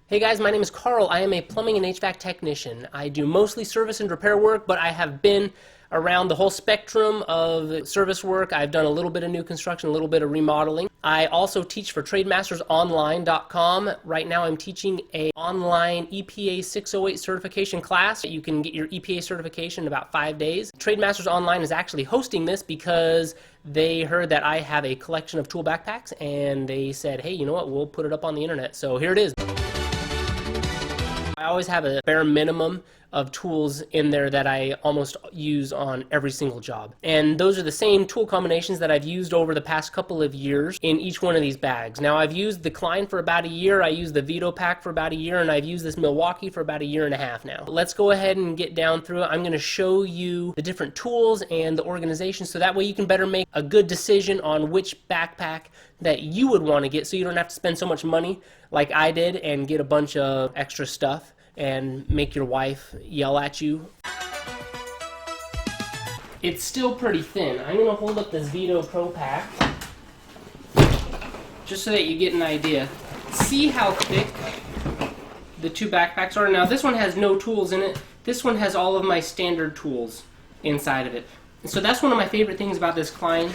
Hey guys, my name is Carl. I am a plumbing and HVAC technician. I do mostly service and repair work, but I have been around the whole spectrum of service work. I've done a little bit of new construction, a little bit of remodeling. I also teach for trademastersonline.com. Right now I'm teaching an online EPA 608 certification class. You can get your EPA certification in about 5 days. Trademasters Online is actually hosting this because they heard that I have a collection of tool backpacks and they said, hey, you know what, we'll put it up on the internet. So here it is. I always have a bare minimum of tools in there that I almost use on every single job. And those are the same tool combinations that I've used over the past couple of years in each one of these bags. Now I've used the Klein for about a year, I used the Veto Pack for about a year, and I've used this Milwaukee for about a year and a half now. Let's go ahead and get down through it. I'm going to show you the different tools and the organization so that way you can better make a good decision on which backpack that you would want to get so you don't have to spend so much money like I did and get a bunch of extra stuff and make your wife yell at you. It's still pretty thin. I'm going to hold up this Veto Pro Pack just so that you get an idea. See how thick the two backpacks are. Now this one has no tools in it. This one has all of my standard tools inside of it. So that's one of my favorite things about this Klein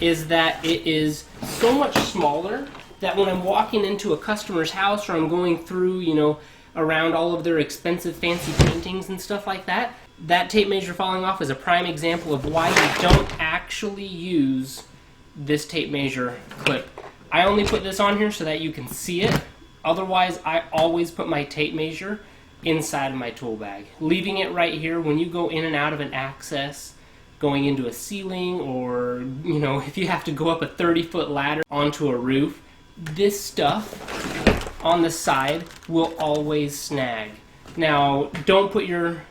is that it is so much smaller that when I'm walking into a customer's house or I'm going through, you know, around all of their expensive fancy paintings and stuff like that, that tape measure falling off is a prime example of why you don't actually use this tape measure clip. I only put this on here so that you can see it. Otherwise, I always put my tape measure inside of my tool bag. Leaving it right here when you go in and out of an access, going into a ceiling, or, you know, if you have to go up a 30-foot ladder onto a roof, this stuff on the side will always snag. Now, don't put your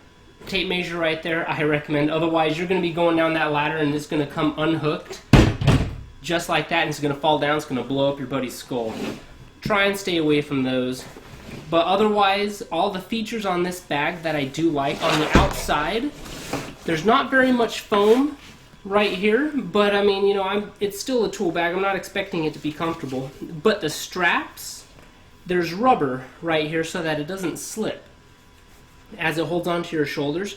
tape measure right there, I recommend. Otherwise, you're going to be going down that ladder and it's going to come unhooked just like that, and it's going to fall down. It's going to blow up your buddy's skull. Try and stay away from those. But otherwise, all the features on this bag that I do like, on the outside, there's not very much foam right here, but I mean, you know, it's still a tool bag. I'm not expecting it to be comfortable. But the straps, there's rubber right here so that it doesn't slip as it holds onto your shoulders.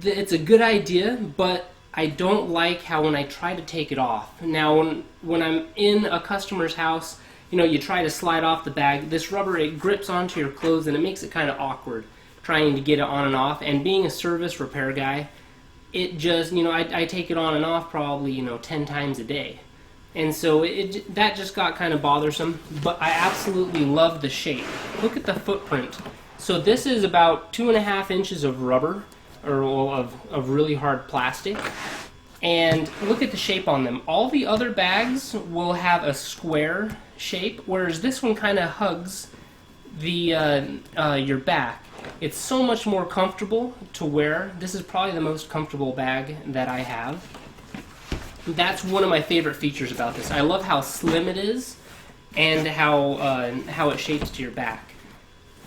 It's a good idea, but I don't like how when I try to take it off. Now, when I'm in a customer's house, you know, you try to slide off the bag, this rubber, it grips onto your clothes and it makes it kind of awkward trying to get it on and off. And being a service repair guy, it just, you know, I take it on and off probably, you know, 10 times a day. And so that just got kind of bothersome, but I absolutely love the shape. Look at the footprint. So this is about 2.5 inches of rubber, or of really hard plastic. And look at the shape on them. All the other bags will have a square shape, whereas this one kind of hugs the your back. It's so much more comfortable to wear. This is probably the most comfortable bag that I have. That's one of my favorite features about this. I love how slim it is and how it shapes to your back.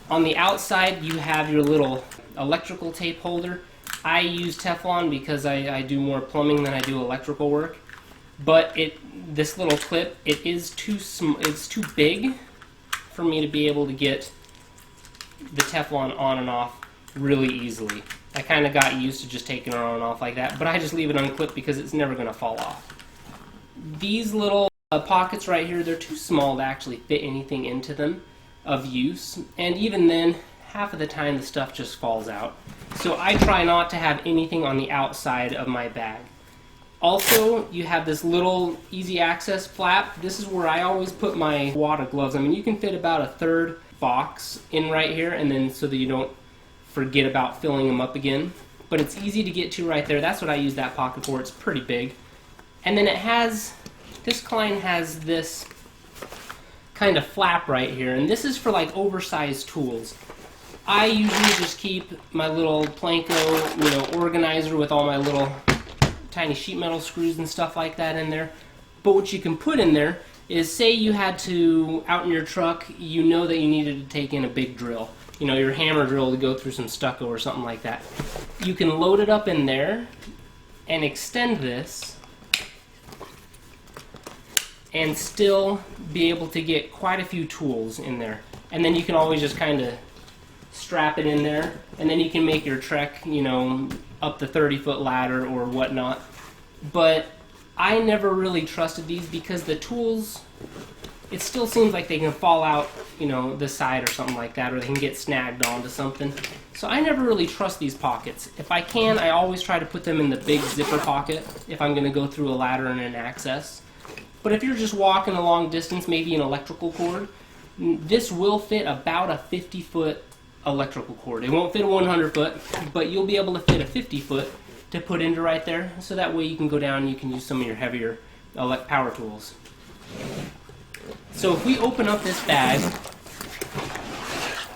On the outside, you have your little electrical tape holder. I use Teflon because I do more plumbing than I do electrical work. But this little clip, it's too big for me to be able to get the Teflon on and off really easily. I kind of got used to just taking it on and off like that, but I just leave it unclipped because it's never going to fall off. These little pockets right here, they're too small to actually fit anything into them of use, and even then, half of the time the stuff just falls out. So I try not to have anything on the outside of my bag. Also, you have this little easy access flap. This is where I always put my wad of gloves. I mean, you can fit about a third box in right here, and then so that you don't forget about filling them up again. But it's easy to get to right there. That's what I use that pocket for. It's pretty big. And then this Klein has this kind of flap right here, and this is for like oversized tools. I usually just keep my little Planko, you know, organizer with all my little tiny sheet metal screws and stuff like that in there. But what you can put in there is, say you had to, out in your truck, you know that you needed to take in a big drill. You know, your hammer drill to go through some stucco or something like that. You can load it up in there and extend this and still be able to get quite a few tools in there. and then you can always just kind of strap it in there, and then you can make your trek, you know, up the 30-foot ladder or whatnot. But I never really trusted these because the tools, it still seems like they can fall out, you know, the side or something like that, or they can get snagged onto something. So I never really trust these pockets. If I can, I always try to put them in the big zipper pocket if I'm going to go through a ladder and an access. But if you're just walking a long distance, maybe an electrical cord, this will fit about a 50-foot electrical cord. It won't fit a 100-foot, but you'll be able to fit a 50-foot to put into right there, so that way you can go down and you can use some of your heavier power tools. So if we open up this bag,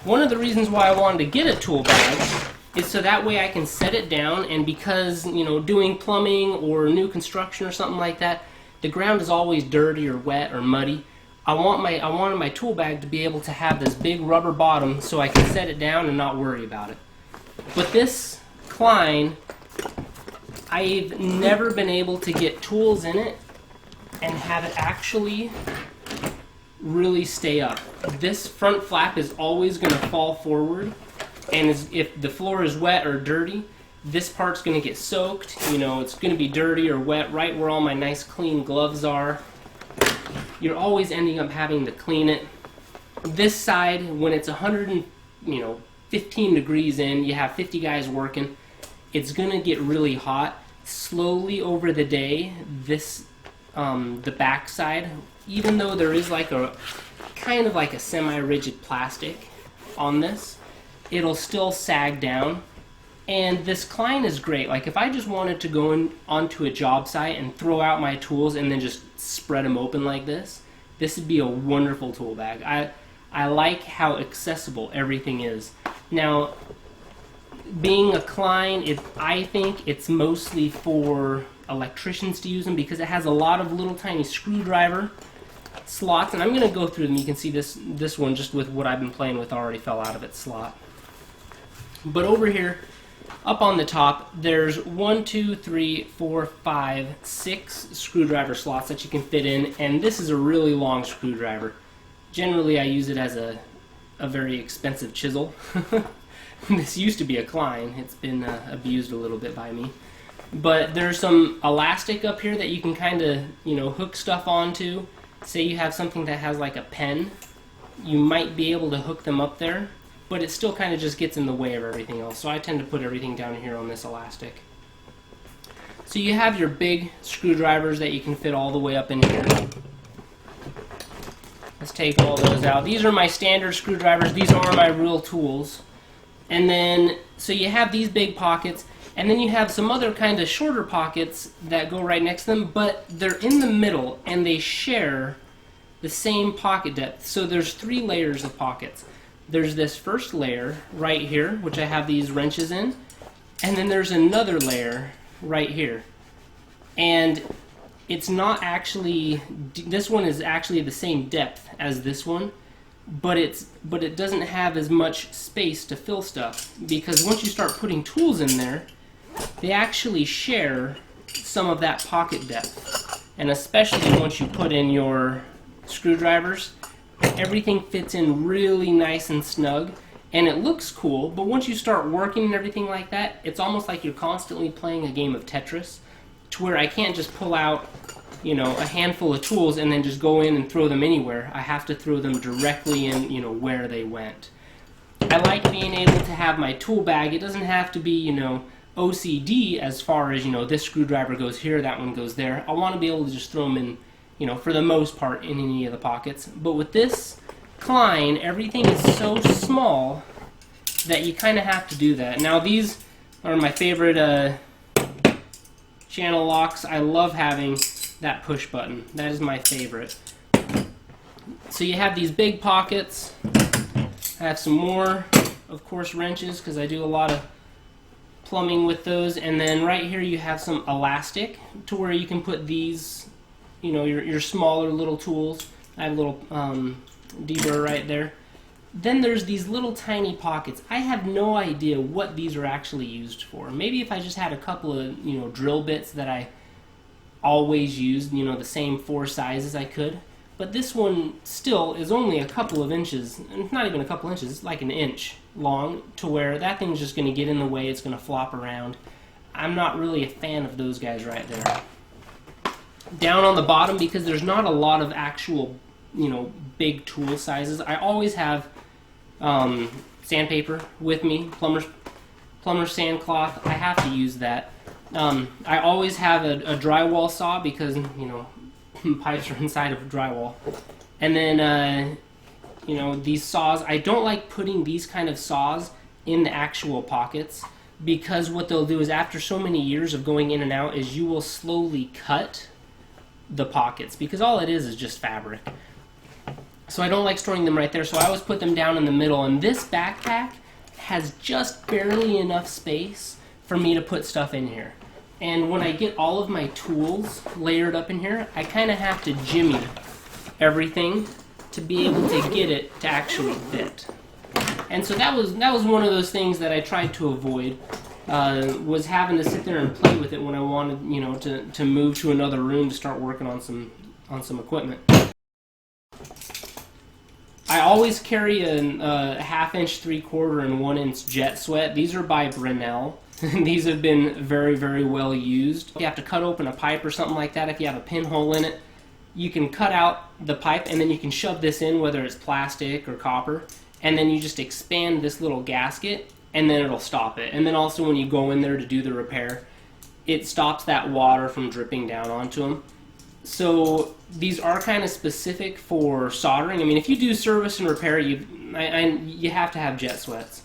one of the reasons why I wanted to get a tool bag is so that way I can set it down, and because, you know, doing plumbing or new construction or something like that, the ground is always dirty or wet or muddy. I wanted my tool bag to be able to have this big rubber bottom so I can set it down and not worry about it. But this Klein, I've never been able to get tools in it and have it actually really stay up. This front flap is always going to fall forward, and if the floor is wet or dirty, this part's going to get soaked. You know, it's going to be dirty or wet right where all my nice clean gloves are. You're always ending up having to clean it. This side, when it's 115 degrees in, you have 50 guys working, it's going to get really hot. Slowly over the day, this the back side, even though there is like a kind of like a semi-rigid plastic on this, it'll still sag down. And this Klein is great. Like if I just wanted to go onto a job site and throw out my tools and then just spread them open like this would be a wonderful tool bag. I like how accessible everything is. Now, being a Klein, I think it's mostly for electricians to use them because it has a lot of little tiny screwdriver slots, and I'm going to go through them. You can see this one, just with what I've been playing with, already fell out of its slot. But over here, up on the top, there's 1, 2, 3, 4, 5, 6 screwdriver slots that you can fit in, and this is a really long screwdriver. Generally, I use it as a very expensive chisel. This used to be a Klein. It's been abused a little bit by me. But there's some elastic up here that you can kind of, you know, hook stuff onto. Say you have something that has like a pen, you might be able to hook them up there, but it still kind of just gets in the way of everything else. So I tend to put everything down here on this elastic. So you have your big screwdrivers that you can fit all the way up in here. Let's take all those out. These are my standard screwdrivers. These are my real tools. And then, so you have these big pockets, and then you have some other kind of shorter pockets that go right next to them, but they're in the middle, and they share the same pocket depth. So there's 3 layers of pockets. There's this first layer right here, which I have these wrenches in, and then there's another layer right here. And it's not actually, this one is actually the same depth as this one, but it doesn't have as much space to fill stuff, because once you start putting tools in there, they actually share some of that pocket depth. And especially once you put in your screwdrivers, everything fits in really nice and snug, and it looks cool, but once you start working and everything like that, it's almost like you're constantly playing a game of Tetris, to where I can't just pull out, you know, a handful of tools and then just go in and throw them anywhere. I have to throw them directly in, you know, where they went. I like being able to have my tool bag. It doesn't have to be, you know, OCD as far as, you know, this screwdriver goes here, that one goes there. I want to be able to just throw them in, you know, for the most part in any of the pockets. But with this Klein, everything is so small that you kind of have to do that. Now these are my favorite channel locks. I love having that push button. That is my favorite. So you have these big pockets. I have some more, of course, wrenches, because I do a lot of plumbing with those. And then right here you have some elastic to where you can put these, you know, your smaller little tools. I have a little deburr right there. Then there's these little tiny pockets. I have no idea what these are actually used for. Maybe if I just had a couple of, you know, drill bits that I always used, you know, the same 4 sizes I could. But this one still is only a couple of inches, not even a couple inches, it's like an inch long, to where that thing's just going to get in the way, it's going to flop around. I'm not really a fan of those guys right there. Down on the bottom, because there's not a lot of actual, you know, big tool sizes, I always have sandpaper with me, plumber's sandcloth. I have to use that. I always have a drywall saw because, you know, pipes are inside of drywall. And then, you know, these saws, I don't like putting these kind of saws in the actual pockets, because what they'll do is, after so many years of going in and out, is you will slowly cut the pockets, because all it is just fabric. So I don't like storing them right there, so I always put them down in the middle. And this backpack has just barely enough space for me to put stuff in here. And when I get all of my tools layered up in here, I kind of have to jimmy everything to be able to get it to actually fit. And so that was one of those things that I tried to avoid, was having to sit there and play with it when I wanted, you know, to move to another room to start working on some equipment. I always carry a 1/2 inch, 3/4, and 1 inch jet sweat. These are by Brunel. These have been very, very well used. If you have to cut open a pipe or something like that, if you have a pinhole in it, you can cut out the pipe and then you can shove this in, whether it's plastic or copper, and then you just expand this little gasket and then it'll stop it. And then also when you go in there to do the repair, it stops that water from dripping down onto them. So these are kind of specific for soldering. I mean, if you do service and repair, you have to have jet sweats.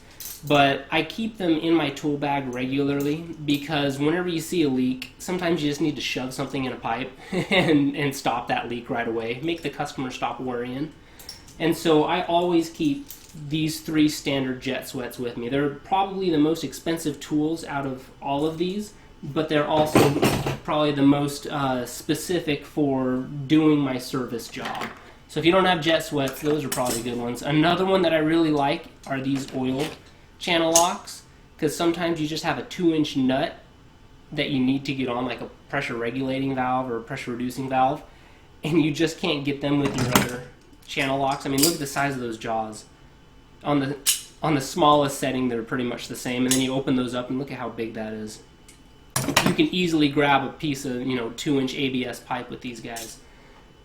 But I keep them in my tool bag regularly, because whenever you see a leak, sometimes you just need to shove something in a pipe and stop that leak right away. Make the customer stop worrying. And so I always keep these 3 standard jet sweats with me. They're probably the most expensive tools out of all of these, but they're also probably the most specific for doing my service job. So if you don't have jet sweats, those are probably good ones. Another one that I really like are these oil channel locks, because sometimes you just have a 2-inch nut that you need to get on, like a pressure regulating valve or a pressure reducing valve, and you just can't get them with your other channel locks. I mean, look at the size of those jaws. On the smallest setting, they're pretty much the same, and then you open those up and look at how big that is. You can easily grab a piece of, you know, 2-inch ABS pipe with these guys.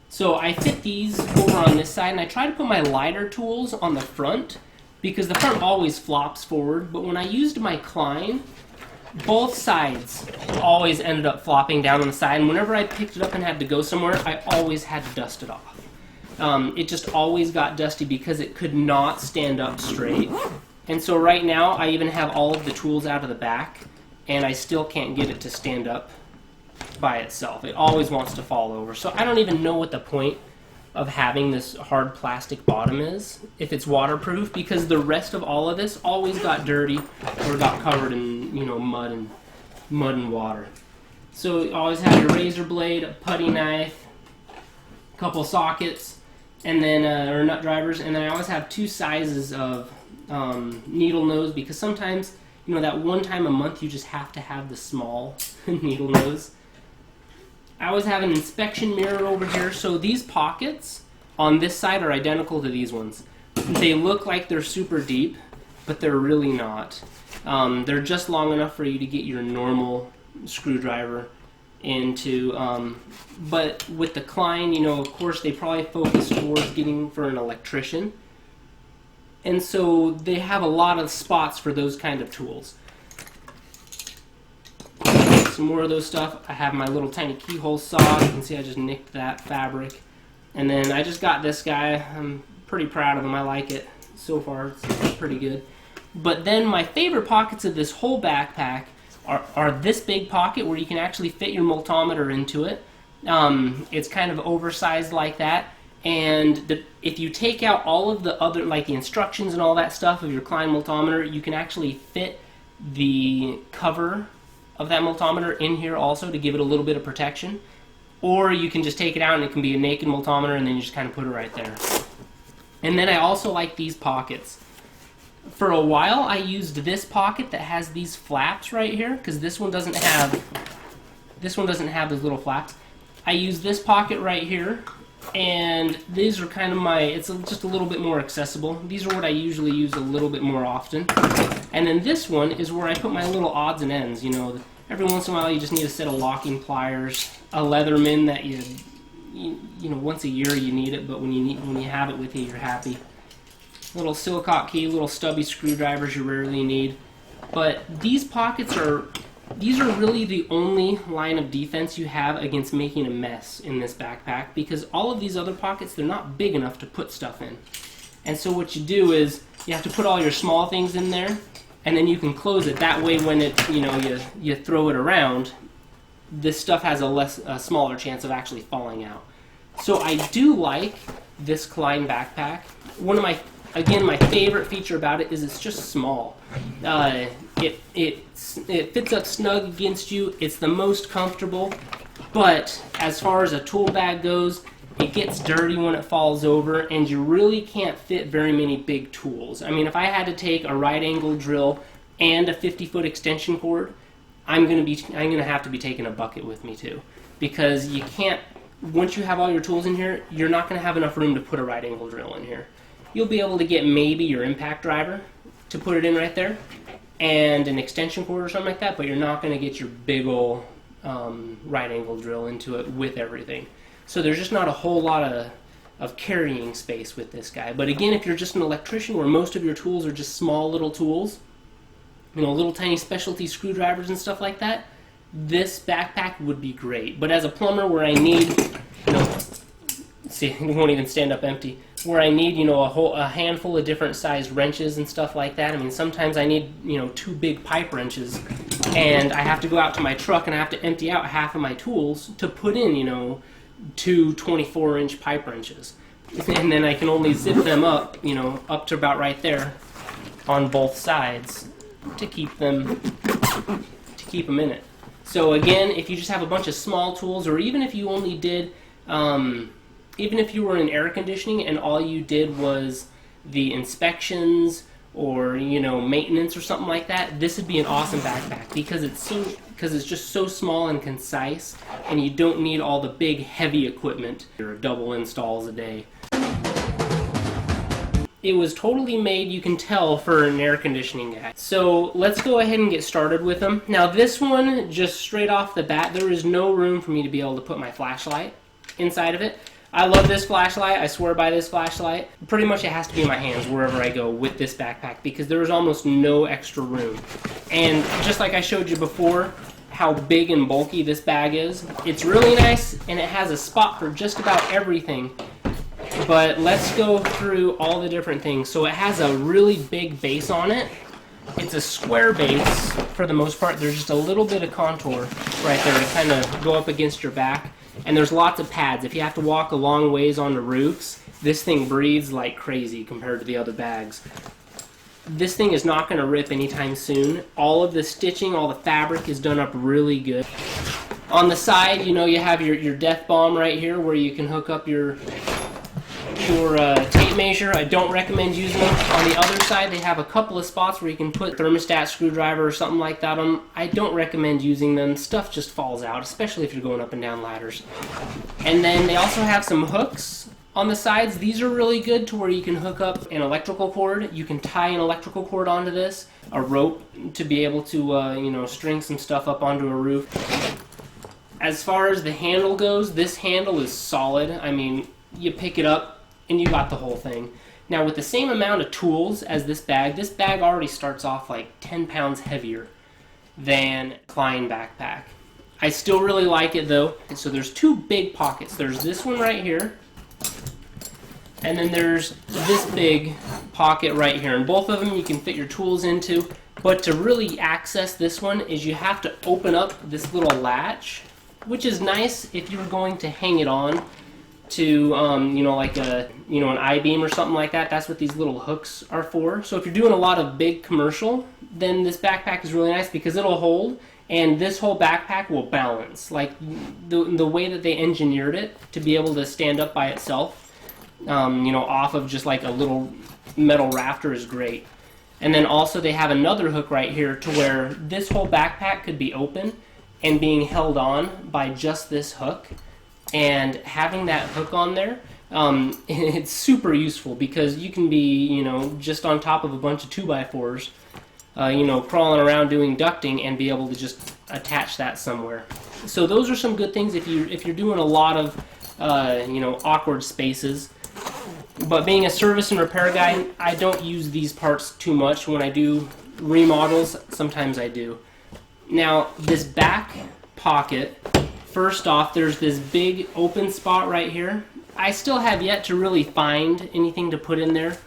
So I fit these over on this side, and I try to put my lighter tools on the front, because the front always flops forward. But when I used my Klein, both sides always ended up flopping down on the side, and whenever I picked it up and had to go somewhere, I always had to dust it off. It just always got dusty because it could not stand up straight. And so right now I even have all of the tools out of the back, and I still can't get it to stand up by itself. It always wants to fall over. So I don't even know what the point of having this hard plastic bottom is, if it's waterproof, because the rest of all of this always got dirty or got covered in, you know, mud and water. So you always have your razor blade, a putty knife, a couple sockets, and then or nut drivers, and then I always have 2 sizes of needle nose, because sometimes, you know, that one time a month you just have to have the small needle nose. I always have an inspection mirror over here, so these pockets on this side are identical to these ones. They look like they're super deep, but they're really not. They're just long enough for you to get your normal screwdriver into, but with the Klein, you know, of course they probably focus towards getting for an electrician, and so they have a lot of spots for those kind of tools. Some more of those stuff. I have my little tiny keyhole saw. You can see I just nicked that fabric. And then I just got this guy. I'm pretty proud of him. I like it. So far, it's pretty good. But then my favorite pockets of this whole backpack are this big pocket where you can actually fit your multimeter into it. It's kind of oversized like that. And if you take out all of the other, like the instructions and all that stuff of your Klein multimeter, you can actually fit the cover of that multimeter in here also to give it a little bit of protection. Or you can just take it out and it can be a naked multimeter, and then you just kind of put it right there. And then I also like these pockets. For a while I used this pocket that has these flaps right here, because this one doesn't have those little flaps. I use this pocket right here And these are kind of it's just a little bit more accessible. These are what I usually use a little bit more often. And then this one is where I put my little odds and ends. You know, every once in a while you just need a set of locking pliers, a Leatherman that you know, once a year you need it, but when you have it with you, you're happy. Little Silcock key, little stubby screwdrivers you rarely need. But these pockets these are really the only line of defense you have against making a mess in this backpack, because all of these other pockets, they're not big enough to put stuff in. And so what you do is you have to put all your small things in there, and then you can close it. That way when you throw it around, this stuff has a smaller chance of actually falling out. So I do like this Klein backpack. One of my favorite feature about it is it's just small. It fits up snug against you. It's the most comfortable, but as far as a tool bag goes, it gets dirty when it falls over, and you really can't fit very many big tools. I mean, if I had to take a right angle drill and a 50-foot extension cord, I'm gonna have to be taking a bucket with me too, because you can't. Once you have all your tools in here, you're not gonna have enough room to put a right angle drill in here. You'll be able to get maybe your impact driver to put it in right there, and an extension cord or something like that, but you're not going to get your big ol' right angle drill into it with everything. So there's just not a whole lot of carrying space with this guy. But again, if you're just an electrician where most of your tools are just small little tools, you know, little tiny specialty screwdrivers and stuff like that, this backpack would be great. But as a plumber where I need, you know, see, it won't even stand up empty, where I need, you know, a handful of different sized wrenches and stuff like that. I mean, sometimes I need, you know, 2 big pipe wrenches, and I have to go out to my truck and I have to empty out half of my tools to put in, you know, 2 24-inch pipe wrenches. And then I can only zip them up, you know, up to about right there on both sides to keep them in it. So again, if you just have a bunch of small tools, or even if you only did even if you were in air conditioning and all you did was the inspections or, you know, maintenance or something like that, this would be an awesome backpack, because it's just so small and concise, and you don't need all the big heavy equipment or double installs a day. It was totally made, you can tell, for an air conditioning guy. So let's go ahead and get started with them. Now this one, just straight off the bat, there is no room for me to be able to put my flashlight inside of it. I love this flashlight. I swear by this flashlight. Pretty much it has to be in my hands wherever I go with this backpack, because there is almost no extra room. And just like I showed you before, how big and bulky this bag is, it's really nice, and it has a spot for just about everything. But let's go through all the different things. So it has a really big base on it. It's a square base for the most part. There's just a little bit of contour right there to kind of go up against your back. And there's lots of pads. If you have to walk a long ways on the roofs, this thing breathes like crazy compared to the other bags. This thing is not going to rip anytime soon. All of the stitching, all the fabric is done up really good. On the side, you know, you have your death bomb right here where you can hook up your tape measure. I don't recommend using them. On the other side, they have a couple of spots where you can put thermostat screwdriver or something like that on. I don't recommend using them. Stuff just falls out, especially if you're going up and down ladders. And then they also have some hooks on the sides. These are really good to where you can hook up an electrical cord. You can tie an electrical cord onto this, a rope to be able to you know, string some stuff up onto a roof. As far as the handle goes, this handle is solid. I mean, you pick it up and you got the whole thing. Now with the same amount of tools as this bag already starts off like 10 pounds heavier than Klein backpack. I still really like it though. So there's 2 big pockets. There's this one right here, and then there's this big pocket right here. And both of them you can fit your tools into. But to really access this one is you have to open up this little latch, which is nice if you're going to hang it on to, you know, like an I-beam or something like that. That's what these little hooks are for. So if you're doing a lot of big commercial, then this backpack is really nice because it'll hold, and this whole backpack will balance. Like the way that they engineered it to be able to stand up by itself, you know, off of just like a little metal rafter is great. And then also they have another hook right here to where this whole backpack could be open and being held on by just this hook. And having that hook on there, it's super useful because you can be, you know, just on top of a bunch of 2x4s, you know, crawling around doing ducting and be able to just attach that somewhere. So those are some good things if you're doing a lot of, you know, awkward spaces. But being a service and repair guy, I don't use these parts too much. When I do remodels, sometimes I do. Now, this back pocket, first off, there's this big open spot right here. I still have yet to really find anything to put in there.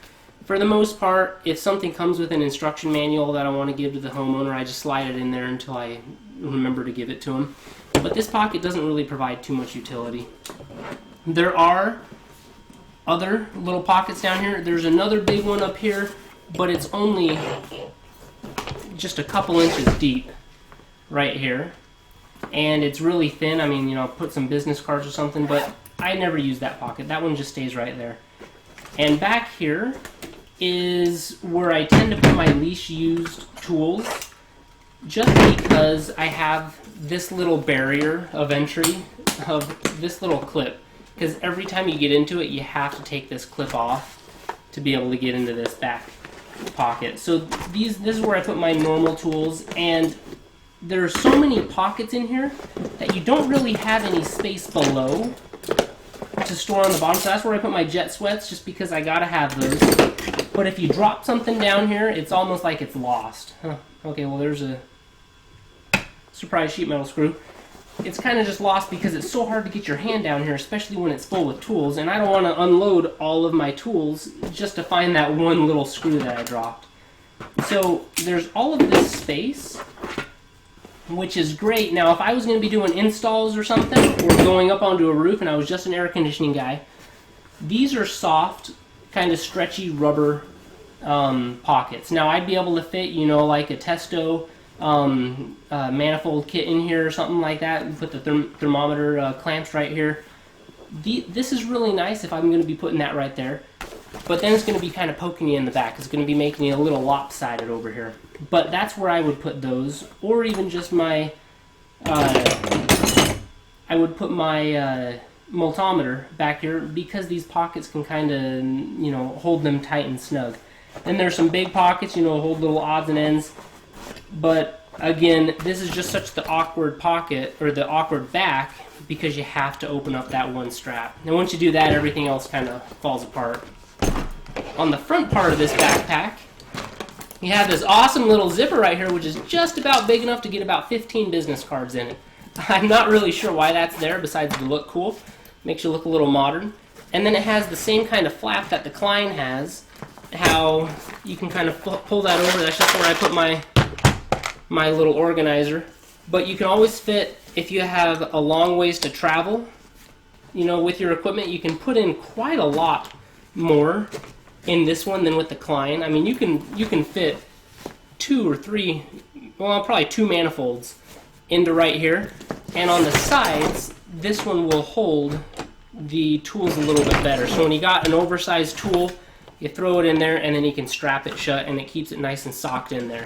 For the most part, if something comes with an instruction manual that I want to give to the homeowner, I just slide it in there until I remember to give it to him. But this pocket doesn't really provide too much utility. There are other little pockets down here. There's another big one up here, but it's only just a couple inches deep right here. And it's really thin. I mean, you know, I'll put some business cards or something, but I never use that pocket. That one just stays right there. And back here is where I tend to put my least used tools, just because I have this little barrier of entry of this little clip. Because every time you get into it, you have to take this clip off to be able to get into this back pocket. So this is where I put my normal tools, and there are so many pockets in here that you don't really have any space below to store on the bottom. So that's where I put my jet sweats, just because I gotta have those. But if you drop something down here, it's almost like it's lost. Huh. Okay, well there's a surprise sheet metal screw. It's kind of just lost because it's so hard to get your hand down here, especially when it's full with tools, and I don't want to unload all of my tools just to find that one little screw that I dropped. So there's all of this space, which is great. Now, if I was going to be doing installs or something, or going up onto a roof and I was just an air conditioning guy, these are soft, kind of stretchy rubber pockets. Now, I'd be able to fit, you know, like a Testo manifold kit in here or something like that, and put the thermometer clamps right here. This is really nice if I'm going to be putting that right there, but then it's going to be kind of poking you in the back. It's going to be making you a little lopsided over here. But that's where I would put those, or even just my I would put my multimeter back here, because these pockets can kind of, you know, hold them tight and snug. Then there's some big pockets, you know, hold little odds and ends. But again, this is just such the awkward pocket, or the awkward back, because you have to open up that one strap. And once you do that, everything else kind of falls apart. On the front part of this backpack, you have this awesome little zipper right here, which is just about big enough to get about 15 business cards in it. I'm not really sure why that's there, besides to look cool. Makes you look a little modern. And then it has the same kind of flap that the Klein has, how you can kind of pull that over. That's just where I put my little organizer. But you can always fit, if you have a long ways to travel, you know, with your equipment, you can put in quite a lot more in this one than with the Klein. I mean, you can fit 2 or 3, well, probably 2 manifolds into right here. And on the sides, this one will hold the tools a little bit better. So when you got an oversized tool, you throw it in there, and then you can strap it shut, and it keeps it nice and socked in there.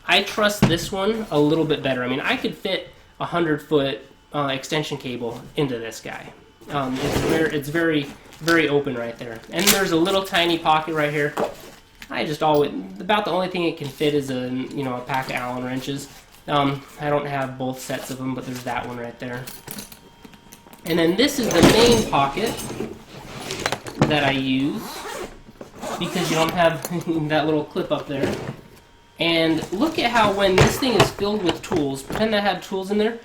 I trust this one a little bit better. I mean, I could fit a 100-foot extension cable into this guy. It's very, very open right there. And there's a little tiny pocket right here. I just always, about the only thing it can fit is a, you know, a pack of Allen wrenches. I don't have both sets of them, but there's that one right there. And then this is the main pocket that I use, because you don't have that little clip up there. And look at how, when this thing is filled with tools, pretend I have tools in there,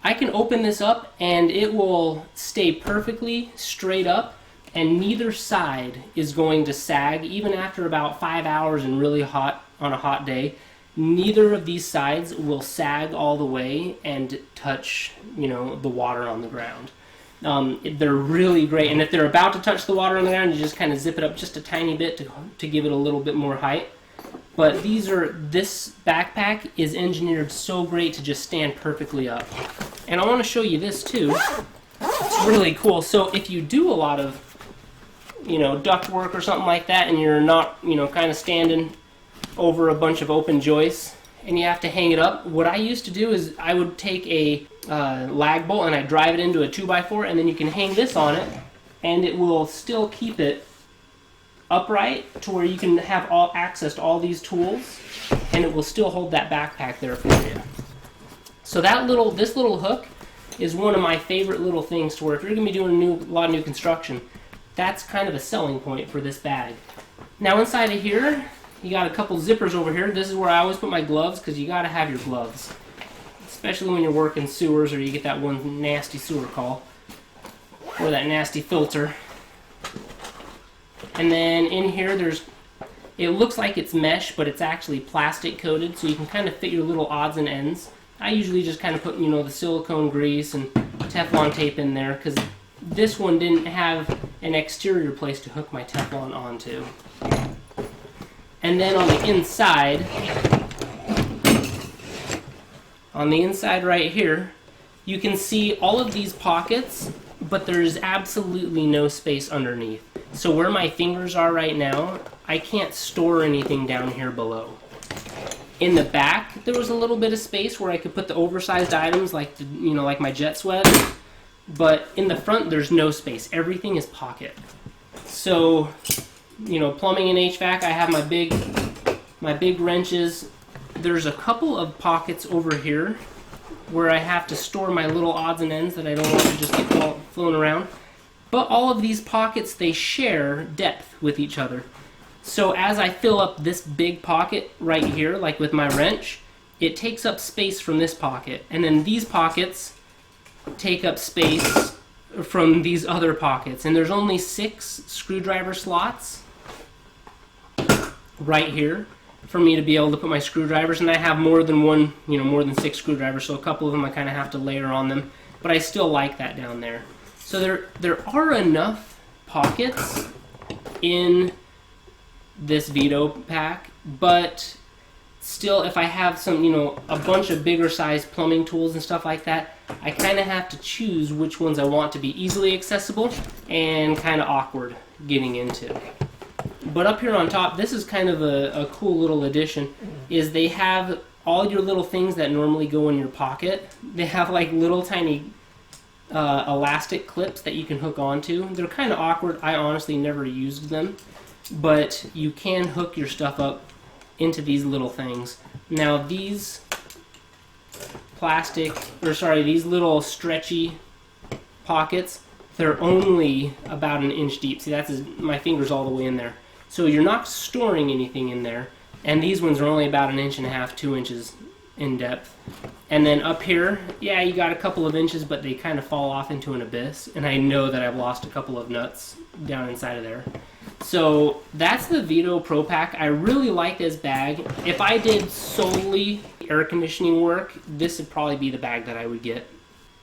I can open this up and it will stay perfectly straight up, and neither side is going to sag. Even after about 5 hours and really hot on a hot day, neither of these sides will sag all the way and touch, you know, the water on the ground. They're really great, and if they're about to touch the water on the ground, you just kind of zip it up just a tiny bit to give it a little bit more height. But this backpack is engineered so great to just stand perfectly up. And I want to show you this too. It's really cool. So if you do a lot of, you know, duct work or something like that, and you're not, you know, kind of standing over a bunch of open joists, and you have to hang it up. What I used to do is I would take a lag bolt and I drive it into a 2x4, and then you can hang this on it, and it will still keep it upright to where you can have all access to all these tools, and it will still hold that backpack there for you. So this little hook is one of my favorite little things, to where if you're going to be doing a lot of new construction, that's kind of a selling point for this bag. Now inside of here, you got a couple zippers over here. This is where I always put my gloves, because you got to have your gloves, especially when you're working sewers or you get that one nasty sewer call or that nasty filter. And then in here, it looks like it's mesh, but it's actually plastic coated, so you can kind of fit your little odds and ends. I usually just kind of put, the silicone grease and Teflon tape in there, because this one didn't have an exterior place to hook my Teflon onto. And then on the inside right here, you can see all of these pockets, but there's absolutely no space underneath. So where my fingers are right now, I can't store anything down here below. In the back, there was a little bit of space where I could put the oversized items, like like my jet sweat. But in the front, there's no space. Everything is pocket. So, plumbing and HVAC, I have my big wrenches. There's a couple of pockets over here where I have to store my little odds and ends that I don't want to just get flown around. But all of these pockets, they share depth with each other. So as I fill up this big pocket right here, like with my wrench, it takes up space from this pocket. And then these pockets take up space from these other pockets. And there's only 6 screwdriver slots right here for me to be able to put my screwdrivers. And I have more than one, more than 6 screwdrivers, so a couple of them I kind of have to layer on them. But I still like that down there. So there are enough pockets in this Veto Pack, but still, if I have some, a bunch of bigger size plumbing tools and stuff like that, I kind of have to choose which ones I want to be easily accessible and kind of awkward getting into. But up here on top, this is kind of a cool little addition, is they have all your little things that normally go in your pocket. They have like little tiny elastic clips that you can hook onto. They're kind of awkward. I honestly never used them, but you can hook your stuff up into these little things. Now these these little stretchy pockets, they're only about an inch deep. See, my finger's all the way in there. So you're not storing anything in there. And these ones are only about 1.5 inches, 2 inches in depth. And then up here, yeah, you got a couple of inches, but they kind of fall off into an abyss. And I know that I've lost a couple of nuts down inside of there. So that's the Veto Pro Pack. I really like this bag. If I did solely air conditioning work, this would probably be the bag that I would get.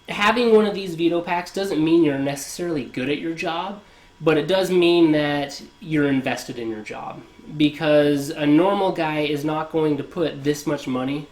Having one of these Veto Packs doesn't mean you're necessarily good at your job, but it does mean that you're invested in your job. Because a normal guy is not going to put this much money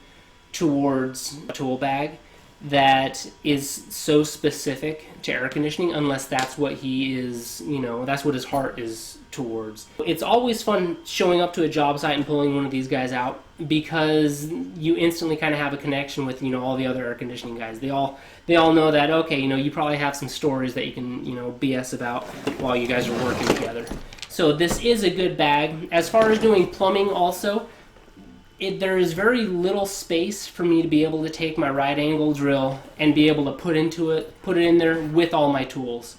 towards a tool bag that is so specific to air conditioning, unless that's what he is, that's what his heart is towards. It's always fun showing up to a job site and pulling one of these guys out, because you instantly kind of have a connection with, all the other air conditioning guys. They all know that, okay, you probably have some stories that you can, BS about while you guys are working together. So this is a good bag. As far as doing plumbing also, there is very little space for me to be able to take my right angle drill and be able to put it in there with all my tools.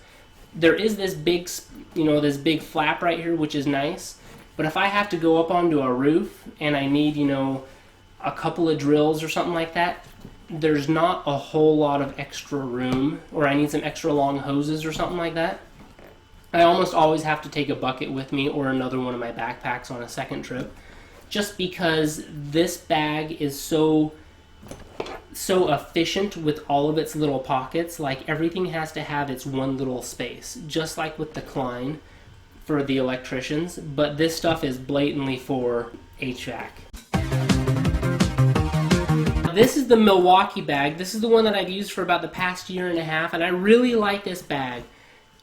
There is this big, this big flap right here, which is nice. But if I have to go up onto a roof and I need, a couple of drills or something like that, there's not a whole lot of extra room, or I need some extra long hoses or something like that. I almost always have to take a bucket with me or another one of my backpacks on a second trip, just because this bag is so efficient with all of its little pockets. Like, everything has to have its one little space, just like with the Klein for the electricians, but this stuff is blatantly for HVAC. This is the Milwaukee bag. This is the one that I've used for about the past 1.5 years, and I really like this bag.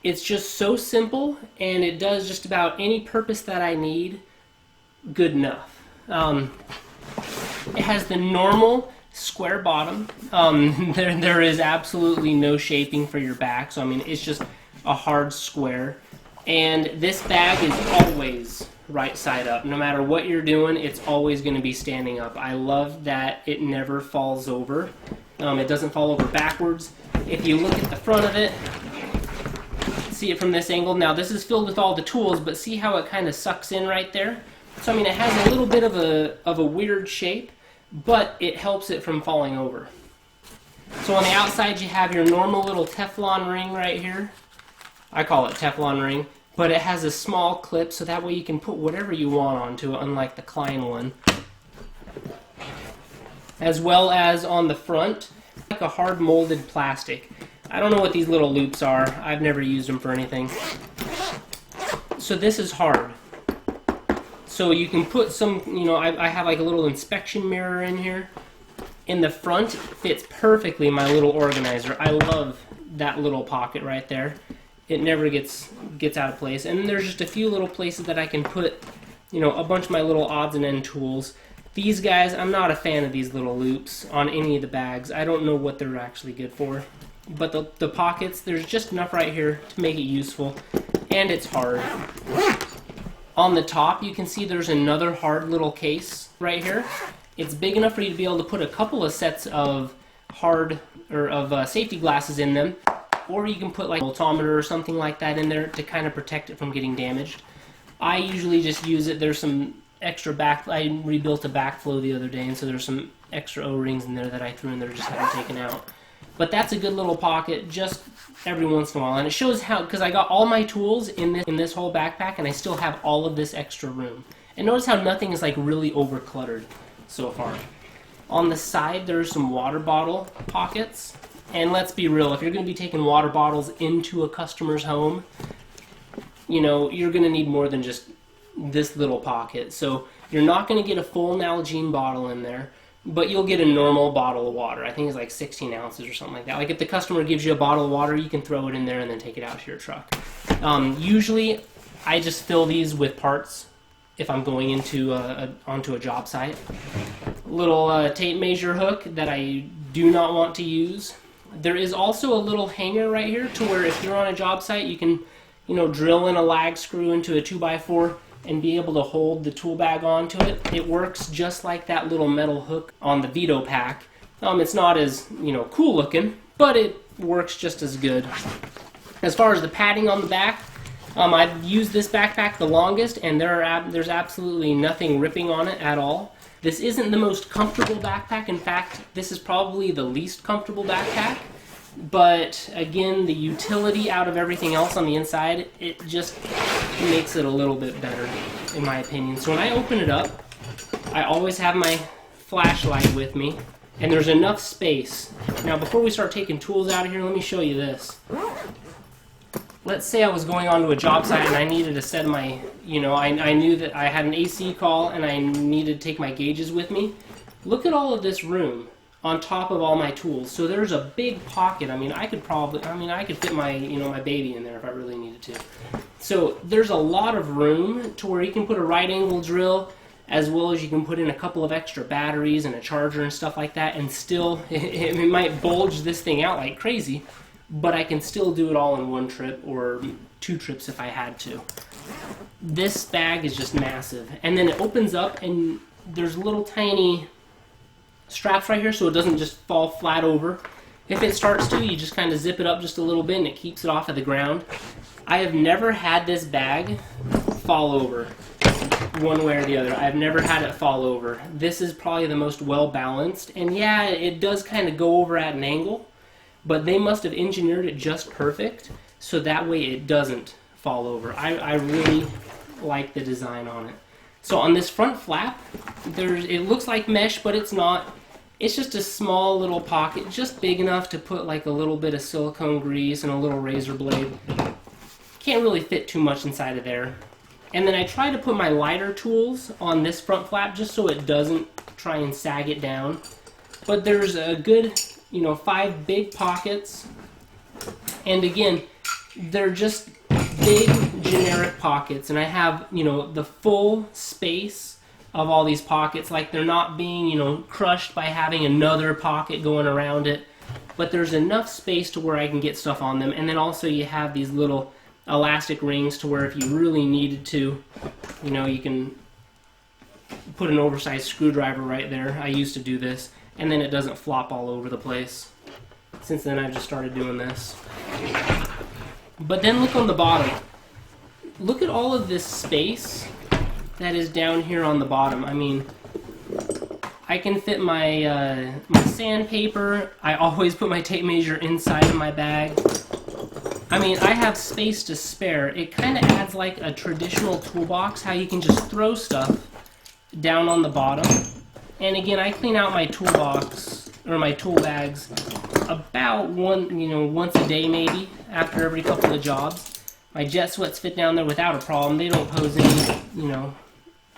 It's just so simple, and it does just about any purpose that I need good enough. It has the normal square bottom. There is absolutely no shaping for your back, so I mean it's just a hard square. And this bag is always right side up. No matter what you're doing, it's always going to be standing up. I love that it never falls over. It doesn't fall over backwards. If you look at the front of it, see it from this angle. Now this is filled with all the tools, but see how it kind of sucks in right there? So I mean it has a little bit of a weird shape, but it helps it from falling over. So on the outside you have your normal little Teflon ring right here. I call it Teflon ring, but it has a small clip so that way you can put whatever you want onto it, unlike the Klein one. As well as on the front, like a hard molded plastic. I don't know what these little loops are. I've never used them for anything. So this is hard. So you can put some, you know, I have like a little inspection mirror in here. In the front, it fits perfectly my little organizer. I love that little pocket right there. It never gets out of place. And there's just a few little places that I can put, you know, a bunch of my little odds and end tools. These guys, I'm not a fan of these little loops on any of the bags. I don't know what they're actually good for. But the pockets, there's just enough right here to make it useful. And it's hard. On the top, you can see there's another hard little case right here. It's big enough for you to be able to put a couple of sets of safety glasses in them. Or you can put like a voltometer or something like that in there to kind of protect it from getting damaged. I usually just use it. There's some extra I rebuilt a backflow the other day, and so there's some extra O-rings in there that I threw in there, just haven't taken out. But that's a good little pocket just every once in a while. And it shows how, because I got all my tools in this whole backpack, and I still have all of this extra room. And notice how nothing is like really over cluttered so far. On the side, there's some water bottle pockets. And let's be real, if you're going to be taking water bottles into a customer's home, you know, you're going to need more than just this little pocket. So you're not going to get a full Nalgene bottle in there, but you'll get a normal bottle of water. I think it's like 16 ounces or something like that. Like if the customer gives you a bottle of water, you can throw it in there and then take it out to your truck. Usually, I just fill these with parts if I'm going into onto a job site. Little tape measure hook that I do not want to use. There is also a little hanger right here to where if you're on a job site, you can, you know, drill in a lag screw into a 2x4 and be able to hold the tool bag onto it. It works just like that little metal hook on the Veto Pack. It's not as, you know, cool looking, but it works just as good. As far as the padding on the back, I've used this backpack the longest, and there's absolutely nothing ripping on it at all. This isn't the most comfortable backpack. In fact, this is probably the least comfortable backpack. But again, the utility out of everything else on the inside, it just makes it a little bit better, in my opinion. So when I open it up, I always have my flashlight with me, and there's enough space. Now, before we start taking tools out of here, let me show you this. Let's say I was going onto a job site and I needed a set of my, you know, I knew that I had an AC call and I needed to take my gauges with me. Look at all of this room on top of all my tools. So there's a big pocket. I mean, I could fit my, you know, my baby in there if I really needed to. So there's a lot of room to where you can put a right angle drill, as well as you can put in a couple of extra batteries and a charger and stuff like that, and still, it might bulge this thing out like crazy, but I can still do it all in one trip or 2 trips if I had to. This bag is just massive. And then it opens up and there's little tiny straps right here so it doesn't just fall flat over. If it starts to, you just kind of zip it up just a little bit and it keeps it off of the ground. I have never had this bag fall over one way or the other. I've never had it fall over. This is probably the most well balanced, and yeah, it does kind of go over at an angle, but they must have engineered it just perfect so that way it doesn't fall over. I really like the design on it. So on this front flap, it looks like mesh, but it's not. It's just a small little pocket, just big enough to put like a little bit of silicone grease and a little razor blade. Can't really fit too much inside of there. And then I try to put my lighter tools on this front flap just so it doesn't try and sag it down. But there's a good, 5 big pockets. And again, they're just big generic pockets. And I have, the full space of all these pockets. Like they're not being, you know, crushed by having another pocket going around it. But there's enough space to where I can get stuff on them. And then also you have these little elastic rings to where if you really needed to, you know, you can put an oversized screwdriver right there. I used to do this. And then it doesn't flop all over the place. Since then I've just started doing this. But then look on the bottom. Look at all of this space that is down here on the bottom. I mean, I can fit my my sandpaper. I always put my tape measure inside of my bag. I mean, I have space to spare. It kind of adds like a traditional toolbox, how you can just throw stuff down on the bottom. And again, I clean out my toolbox or my tool bags about once a day maybe, after every couple of jobs. My jet sweats fit down there without a problem. They don't pose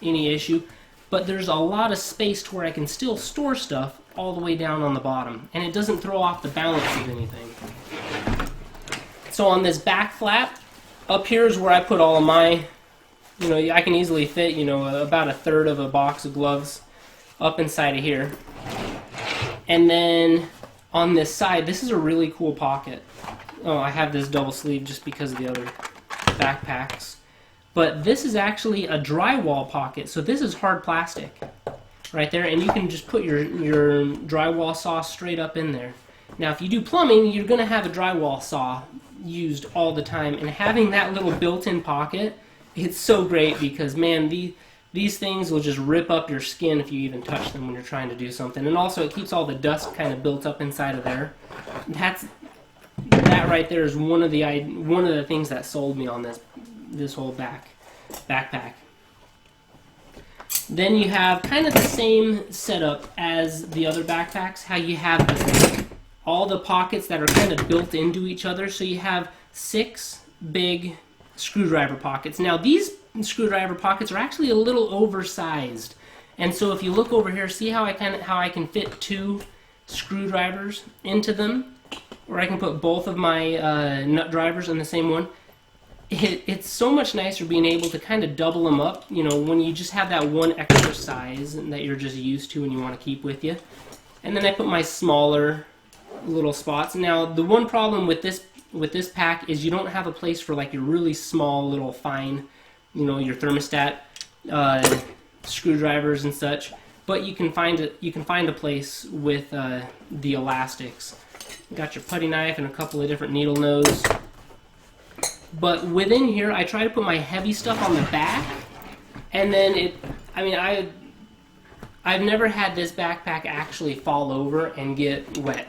any issue. But there's a lot of space to where I can still store stuff all the way down on the bottom. And it doesn't throw off the balance of anything. So on this back flap, up here is where I put all of my, I can easily fit, about a third of a box of gloves up inside of here. And then on this side, this is a really cool pocket. Oh, I have this double sleeve just because of the other backpacks. But this is actually a drywall pocket, so this is hard plastic right there, and you can just put your drywall saw straight up in there. Now, if you do plumbing, you're going to have a drywall saw used all the time, and having that little built-in pocket, it's so great because, man, these things will just rip up your skin if you even touch them when you're trying to do something. And also, it keeps all the dust kind of built up inside of there. That right there is one of the things that sold me on this whole backpack. Then you have kind of the same setup as the other backpacks, how you have all the pockets that are kind of built into each other. So you have 6 big screwdriver pockets. Now these screwdriver pockets are actually a little oversized. And so if you look over here, see how I can fit 2 screwdrivers into them? Or I can put both of my nut drivers in the same one. It's so much nicer being able to kind of double them up, when you just have that one extra size that you're just used to and you want to keep with you. And then I put my smaller little spots. Now, the one problem with this pack is you don't have a place for like your really small little fine, your thermostat screwdrivers and such. But you can find a place with the elastics. You got your putty knife and a couple of different needle nose. But within here, I try to put my heavy stuff on the back, and then I've never had this backpack actually fall over and get wet.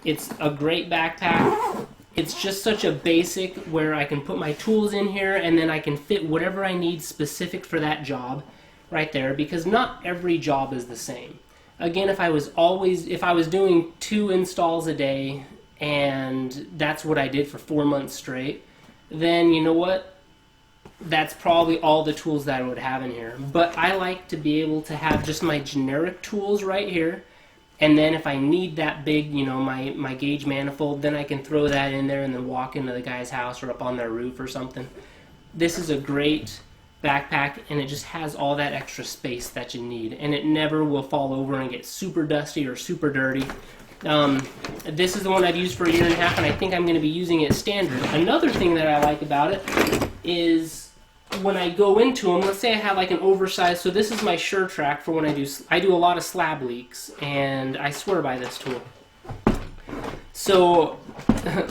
It's a great backpack. It's just such a basic where I can put my tools in here, and then I can fit whatever I need specific for that job right there, because not every job is the same. Again, if I was doing 2 installs a day, and that's what I did for 4 months straight, then you know what? That's probably all the tools that I would have in here. But I like to be able to have just my generic tools right here, and then if I need that big, my gauge manifold, then I can throw that in there and then walk into the guy's house or up on their roof or something. This is a great backpack, and it just has all that extra space that you need, and it never will fall over and get super dusty or super dirty. This is the one I've used for 1.5 years, and I think I'm going to be using it standard. Another thing that I like about it is when I go into them, let's say I have like an oversized, so this is my sure track for when I do a lot of slab leaks, and I swear by this tool. So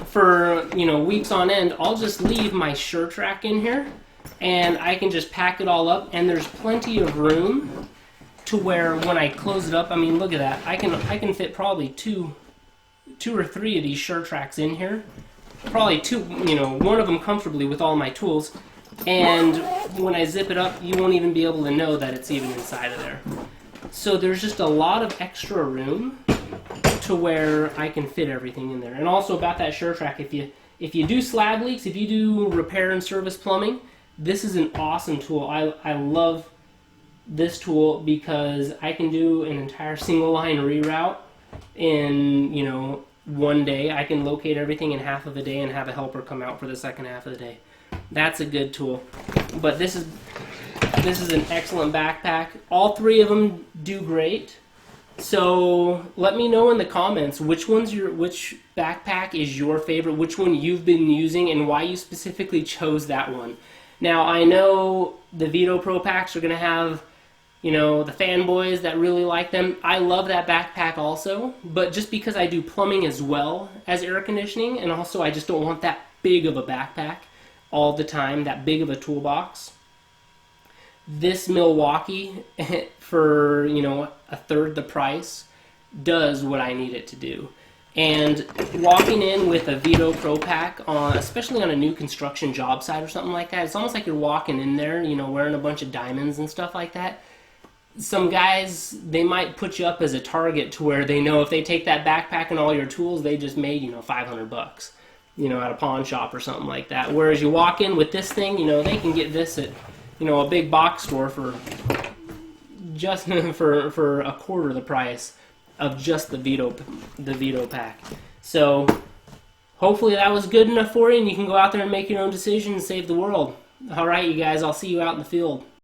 for weeks on end, I'll just leave my sure track in here, and I can just pack it all up, and there's plenty of room to where when I close it up, I mean, look at that. I can fit probably two or 3 of these sure tracks in here. Probably 2, one of them comfortably with all my tools. And when I zip it up, you won't even be able to know that it's even inside of there. So there's just a lot of extra room to where I can fit everything in there. And also about that sure track, if you do slab leaks, if you do repair and service plumbing, this is an awesome tool. I love this tool because I can do an entire single line reroute in one day. I can locate everything in half of a day and have a helper come out for the second half of the day. That's a good tool. But this is This is an excellent backpack. All three of them do great. So let me know in the comments which backpack is your favorite, which one you've been using, and why you specifically chose that one. Now I know the Veto Pro packs are going to have, you know, the fanboys that really like them. I love that backpack also, but just because I do plumbing as well as air conditioning, and also I just don't want that big of a backpack all the time, that big of a toolbox. This Milwaukee, for, you know, a third the price, does what I need it to do. And walking in with a Veto Pro pack, especially on a new construction job site or something like that, it's almost like you're walking in there, you know, wearing a bunch of diamonds and stuff like that. Some guys, they might put you up as a target to where they know if they take that backpack and all your tools, they just made, you know, $500, you know, at a pawn shop or something like that. Whereas you walk in with this thing, you know, they can get this at, you know, a big box store for just for a quarter the price of just the Veto pack. So hopefully that was good enough for you, and you can go out there and make your own decision and save the world. All right, you guys, I'll see you out in the field.